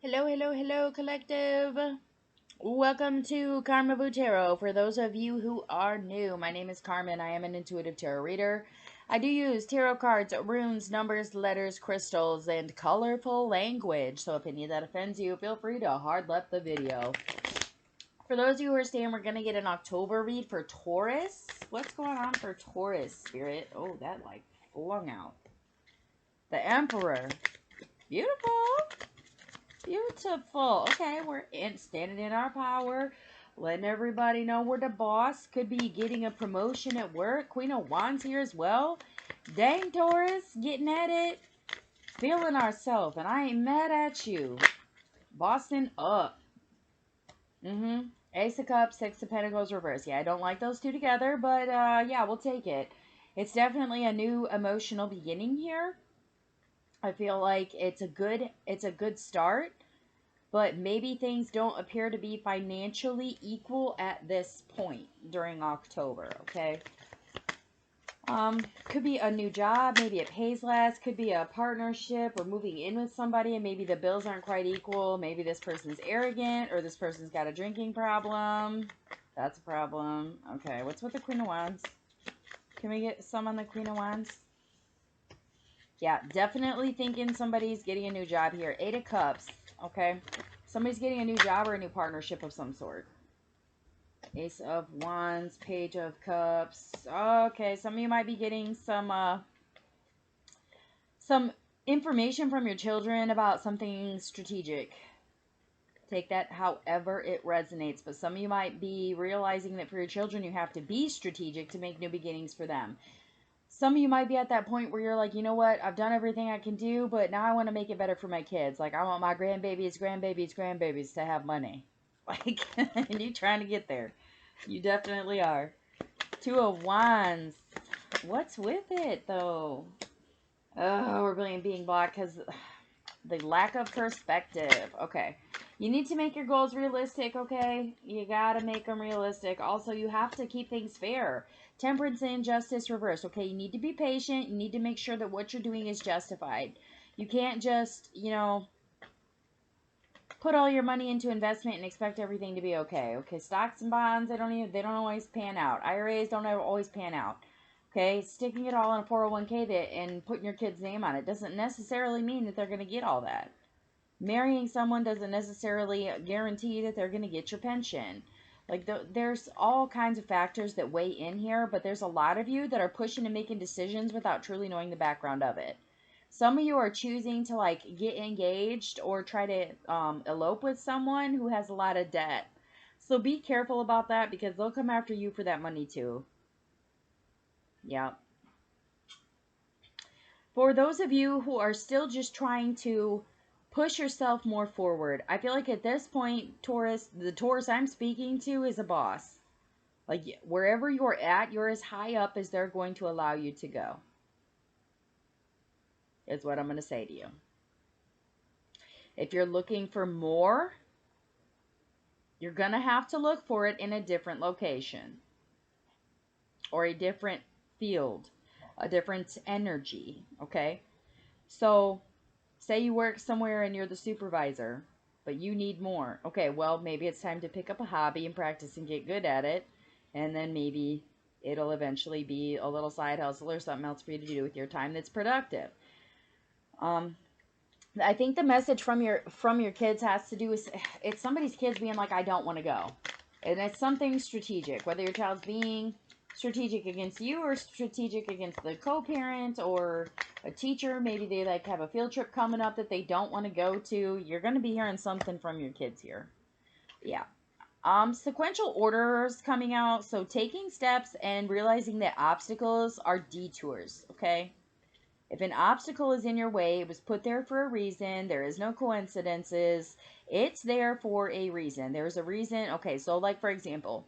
Hello, hello, hello, collective. Welcome to Carmaboo Tarot. For those of you who are new, my name is Carmen. I am an intuitive tarot reader. I do use tarot cards, runes, numbers, letters, crystals, and colorful language. So if any of that offends you, feel free to hard left the video. For those of you who are staying, we're going to get an October read for Taurus. What's going on for Taurus, Spirit? Oh, that like flung out. The Emperor. Beautiful. Beautiful. Okay, we're standing in our power, letting everybody know we're the boss. Could be getting a promotion at work. Queen of Wands here as well. Dang, Taurus, getting at it. Feeling ourselves, and I ain't mad at you. Bossing up. Ace of Cups, Six of Pentacles reverse. Yeah, I don't like those two together, but yeah, we'll take it. It's definitely a new emotional beginning here. I feel like it's a good start. But maybe things don't appear to be financially equal at this point during October, okay? Could be a new job, maybe it pays less, could be a partnership or moving in with somebody and maybe the bills aren't quite equal. Maybe this person's arrogant or this person's got a drinking problem. That's a problem. Okay, what's with the Queen of Wands? Can we get some on the Queen of Wands? Yeah, definitely thinking somebody's getting a new job here. Eight of Cups, okay? Somebody's getting a new job or a new partnership of some sort. Ace of Wands, Page of Cups. Okay, some of you might be getting some information from your children about something strategic. Take that however it resonates. But some of you might be realizing that for your children, you have to be strategic to make new beginnings for them. Some of you might be at that point where you're like, you know what, I've done everything I can do, but now I want to make it better for my kids. Like, I want my grandbabies to have money. Like, and you're trying to get there. You definitely are. Two of Wands. What's with it, though? Oh, we're being blocked because the lack of perspective. Okay. You need to make your goals realistic, okay? You gotta make them realistic. Also, you have to keep things fair. Temperance and justice reversed, okay? You need to be patient. You need to make sure that what you're doing is justified. You can't just, put all your money into investment and expect everything to be okay. Okay, stocks and bonds, they don't always pan out. IRAs don't always pan out. Okay, sticking it all in a 401k and putting your kid's name on it doesn't necessarily mean that they're going to get all that. Marrying someone doesn't necessarily guarantee that they're going to get your pension. Like, there's all kinds of factors that weigh in here, but there's a lot of you that are pushing and making decisions without truly knowing the background of it. Some of you are choosing to, like, get engaged or try to elope with someone who has a lot of debt. So be careful about that because they'll come after you for that money too. Yeah. For those of you who are still just trying to push yourself more forward, I feel like at this point, Taurus, the Taurus I'm speaking to is a boss. Like, wherever you're at, you're as high up as they're going to allow you to go. Is what I'm going to say to you. If you're looking for more, you're going to have to look for it in a different location or a different field, a different energy, okay? So, say you work somewhere and you're the supervisor, but you need more. Okay, well, maybe it's time to pick up a hobby and practice and get good at it. And then maybe it'll eventually be a little side hustle or something else for you to do with your time that's productive. I think the message from your kids has to do with it's somebody's kids being like, I don't want to go. And it's something strategic, whether your child's being strategic against you or strategic against the co-parent or a teacher. Maybe they like have a field trip coming up that they don't want to go to. You're going to be hearing something from your kids here. Yeah. Sequential orders coming out. So taking steps and realizing that obstacles are detours. Okay. If an obstacle is in your way, it was put there for a reason. There is no coincidences. It's there for a reason. There's a reason. Okay, so like for example,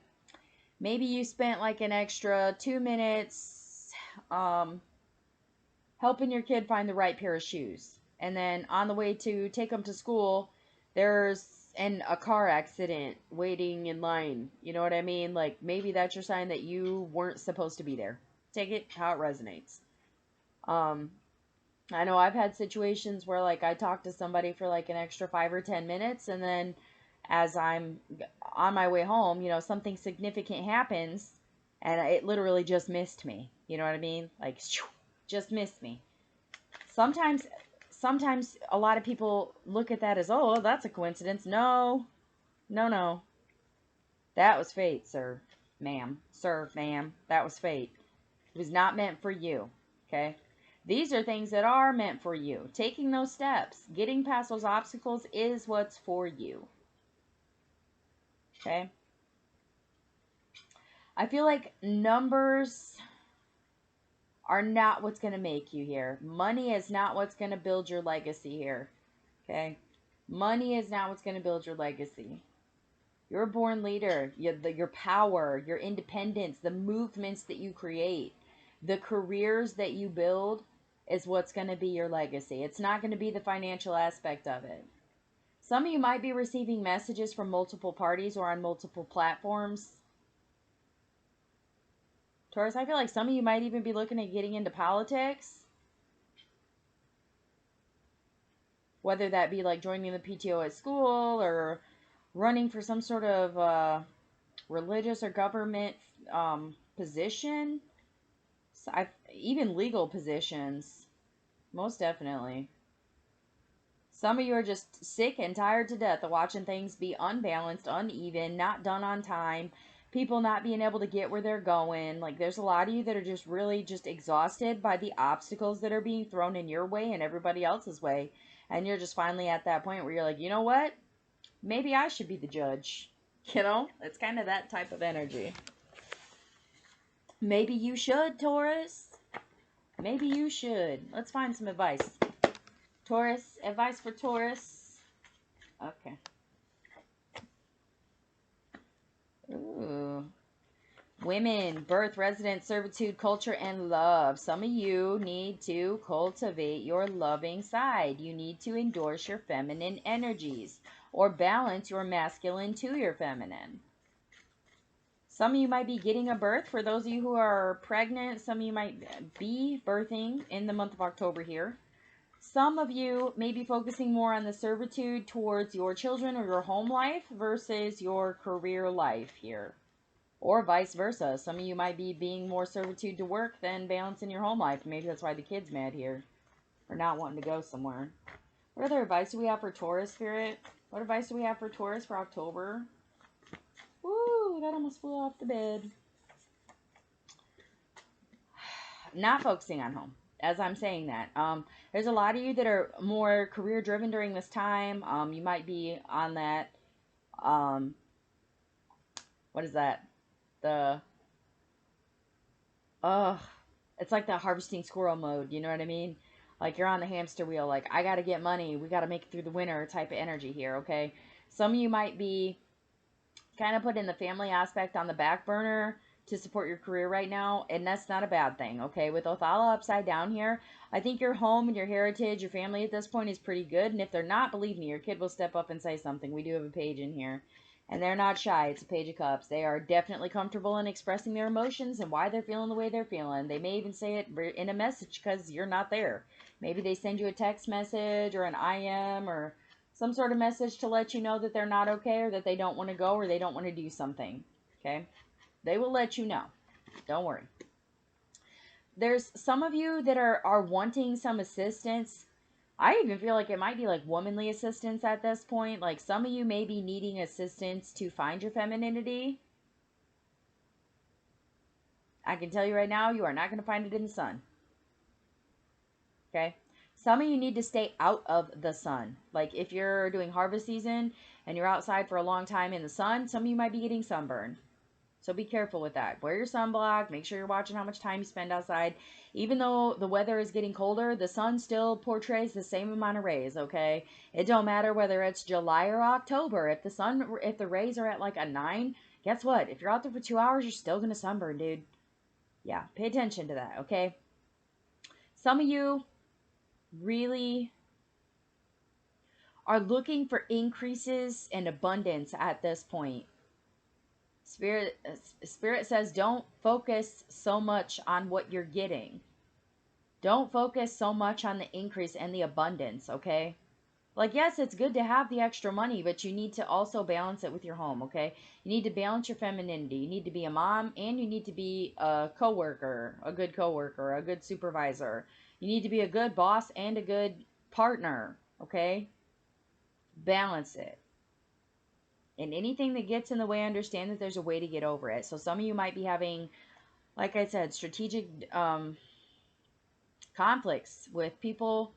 maybe you spent like an extra 2 minutes helping your kid find the right pair of shoes. And then on the way to take them to school, there's a car accident waiting in line. You know what I mean? Like maybe that's your sign that you weren't supposed to be there. Take it how it resonates. I know I've had situations where like I talk to somebody for like an extra 5 or 10 minutes, and then as I'm on my way home, something significant happens, and it literally just missed me. You know what I mean? Like, just missed me. Sometimes, sometimes a lot of people look at that as, oh, that's a coincidence. No, no, no. That was fate, sir, ma'am. Sir, ma'am. That was fate. It was not meant for you. Okay? These are things that are meant for you. Taking those steps, getting past those obstacles is what's for you. Okay? I feel like numbers are not what's going to make you here. Money is not what's going to build your legacy here. Okay? Money is not what's going to build your legacy. You're a born leader. Your power, your independence, the movements that you create, the careers that you build is what's going to be your legacy. It's not going to be the financial aspect of it. Some of you might be receiving messages from multiple parties or on multiple platforms. Taurus, I feel like some of you might even be looking at getting into politics. Whether that be like joining the PTO at school or running for some sort of religious or government position. So even legal positions. Most definitely. Some of you are just sick and tired to death of watching things be unbalanced, uneven, not done on time, people not being able to get where they're going. Like, there's a lot of you that are just really just exhausted by the obstacles that are being thrown in your way and everybody else's way. And you're just finally at that point where you're like, you know what? Maybe I should be the judge. It's kind of that type of energy. Maybe you should, Taurus. Maybe you should. Let's find some advice. Taurus, advice for Taurus. Okay. Ooh. Women, birth, residence, servitude, culture, and love. Some of you need to cultivate your loving side. You need to endorse your feminine energies or balance your masculine to your feminine. Some of you might be getting a birth. For those of you who are pregnant, some of you might be birthing in the month of October here. Some of you may be focusing more on the servitude towards your children or your home life versus your career life here. Or vice versa. Some of you might be being more servitude to work than balancing your home life. Maybe that's why the kid's mad here. Or not wanting to go somewhere. What other advice do we have for Taurus, Spirit? What advice do we have for Taurus for October? Woo, that almost flew off the bed. Not focusing on home. As I'm saying that, there's a lot of you that are more career driven during this time. You might be on that, what is that? It's like that harvesting squirrel mode. You know what I mean? Like you're on the hamster wheel. Like, I got to get money. We got to make it through the winter type of energy here. Okay. Some of you might be kind of putting the family aspect on the back burner to support your career right now, and that's not a bad thing. Okay, with Othala upside down here, I think your home and your heritage, your family at this point is pretty good. And if they're not, believe me, your kid will step up and say something. We do have a page in here, and they're not shy. It's a page of cups. They are definitely comfortable in expressing their emotions and why they're feeling the way they're feeling. They may even say it in a message because you're not there. Maybe they send you a text message or an IM or some sort of message to let you know that they're not okay or that they don't want to go or they don't want to do something. Okay? They will let you know. Don't worry. There's some of you that are wanting some assistance. I even feel like it might be like womanly assistance at this point. Like some of you may be needing assistance to find your femininity. I can tell you right now, you are not going to find it in the sun. Okay? Some of you need to stay out of the sun. Like if you're doing harvest season and you're outside for a long time in the sun, some of you might be getting sunburned. So be careful with that. Wear your sunblock. Make sure you're watching how much time you spend outside. Even though the weather is getting colder, the sun still portrays the same amount of rays, okay? It don't matter whether it's July or October. If the rays are at like a 9, guess what? If you're out there for 2 hours, you're still going to sunburn, dude. Yeah, pay attention to that, okay? Some of you really are looking for increases and abundance at this point. Spirit says don't focus so much on what you're getting. Don't focus so much on the increase and the abundance, okay? Like, yes, it's good to have the extra money, but you need to also balance it with your home, okay? You need to balance your femininity. You need to be a mom, and you need to be a coworker, a good coworker, a good supervisor. You need to be a good boss and a good partner, okay? Balance it. And anything that gets in the way, understand that there's a way to get over it. So some of you might be having, like I said, strategic conflicts with people,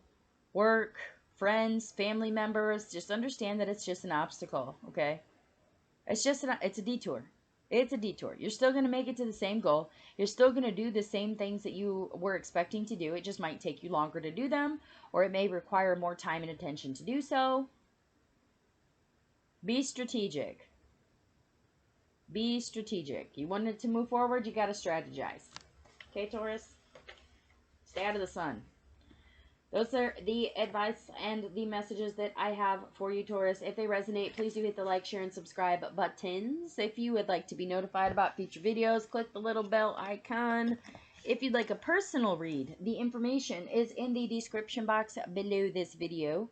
work, friends, family members. Just understand that it's just an obstacle, okay? It's a detour. It's a detour. You're still going to make it to the same goal. You're still going to do the same things that you were expecting to do. It just might take you longer to do them, or it may require more time and attention to do so. Be strategic. Be strategic. You want it to move forward, you got to strategize. Okay, Taurus? Stay out of the sun. Those are the advice and the messages that I have for you, Taurus. If they resonate, please do hit the like, share, and subscribe buttons. If you would like to be notified about future videos, click the little bell icon. If you'd like a personal read, the information is in the description box below this video.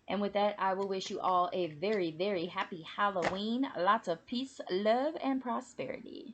And with that, I will wish you all a very, very happy Halloween. Lots of peace, love, and prosperity.